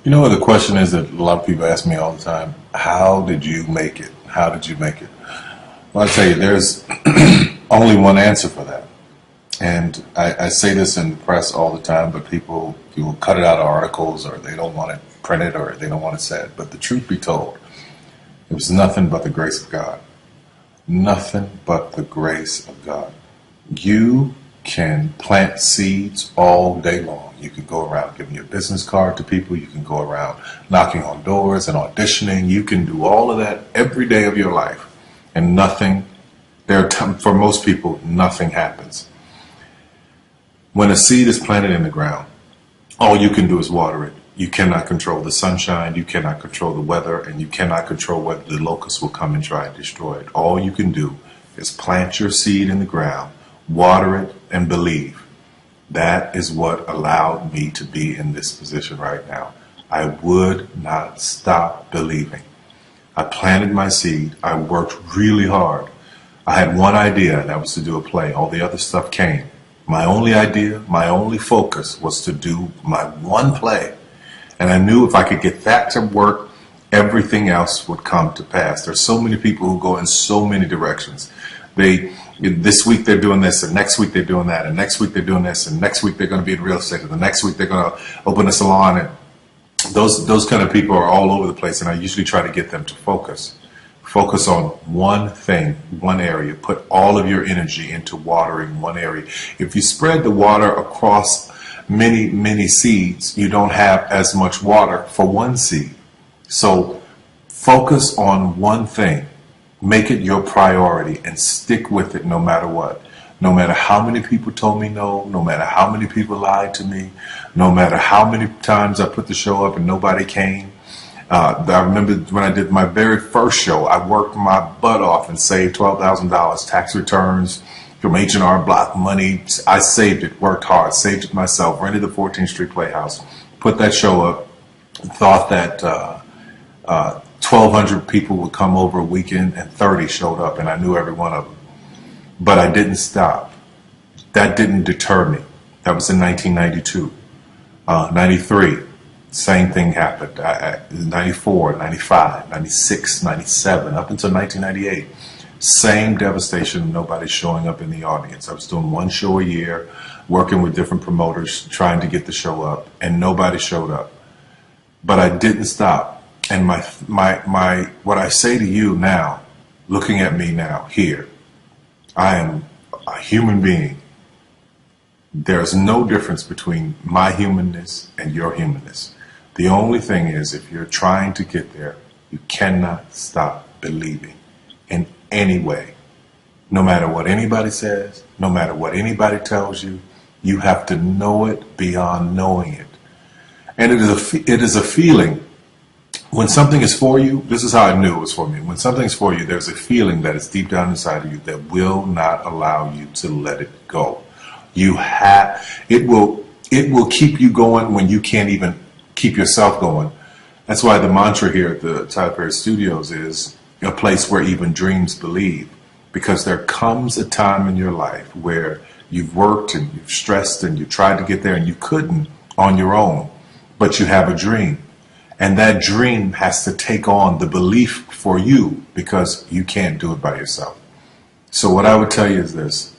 You know what the question is that a lot of people ask me all the time? How did you make it? How did you make it? Well, I tell you, there's only one answer for that. And I say this in the press all the time, but people cut it out of articles, or they don't want it printed, or they don't want it said. But the truth be told, it was nothing but the grace of God. Nothing but the grace of God. You can plant seeds all day long. You can go around giving your business card to people. You can go around knocking on doors and auditioning. You can do all of that every day of your life. And nothing, for most people, nothing happens. When a seed is planted in the ground, all you can do is water it. You cannot control the sunshine, you cannot control the weather, and you cannot control whether the locusts will come and try and destroy it. All you can do is plant your seed in the ground, water it, and believe. That is what allowed me to be in this position right now. I would not stop believing. I planted my seed. I worked really hard. I had one idea, and that was to do a play. All the other stuff came. My only idea, my only focus was to do my one play. And I knew if I could get that to work, everything else would come to pass. There's so many people who go in so many directions. This week they're doing this, and next week they're doing that, and next week they're doing this, and next week they're going to be in real estate, and the next week they're going to open a salon. And those kind of people are all over the place, and I usually try to get them to focus. Focus on one thing, one area. Put all of your energy into watering one area. If you spread the water across many, many seeds, you don't have as much water for one seed. So focus on one thing. Make it your priority and stick with it no matter what. No matter how many people told me no matter how many people lied to me, no matter how many times I put the show up and nobody came. I remember when I did my very first show, I worked my butt off and saved $12,000 tax returns from H&R Block money. I saved it, worked hard, saved it myself, rented the 14th Street Playhouse, put that show up, thought that 1,200 people would come over a weekend, and 30 showed up, and I knew every one of them. But I didn't stop. That didn't deter me. That was in 1992. 93. Same thing happened. 94, 95, 96, 97, up until 1998. Same devastation, nobody showing up in the audience. I was doing one show a year, working with different promoters, trying to get the show up, and nobody showed up. But I didn't stop. And what I say to you now, looking at me now, here, I am a human being. There's no difference between my humanness and your humanness. The only thing is, if you're trying to get there, you cannot stop believing in any way. No matter what anybody says, no matter what anybody tells you, you have to know it beyond knowing it. And it is a feeling. When something is for you, this is how I knew it was for me. When something's for you, there's a feeling that is deep down inside of you that will not allow you to let it go. It will keep you going when you can't even keep yourself going. That's why the mantra here at the Tyler Perry Studios is a place where even dreams believe. Because there comes a time in your life where you've worked and you've stressed and you tried to get there and you couldn't on your own, but you have a dream. And that dream has to take on the belief for you because you can't do it by yourself. So what I would tell you is this: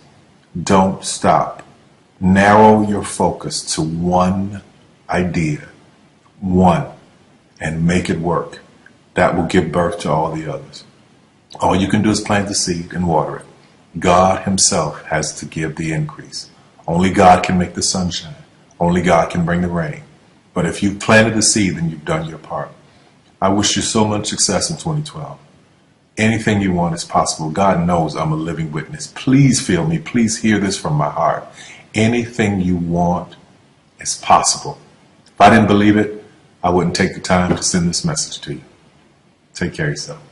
don't stop. Narrow your focus to one idea, one, and make it work. That will give birth to all the others. All you can do is plant the seed and water it. God himself has to give the increase. Only God can make the sunshine. Only God can bring the rain. But if you've planted the seed, then you've done your part. I wish you so much success in 2012. Anything you want is possible. God knows I'm a living witness. Please feel me. Please hear this from my heart. Anything you want is possible. If I didn't believe it, I wouldn't take the time to send this message to you. Take care of yourself.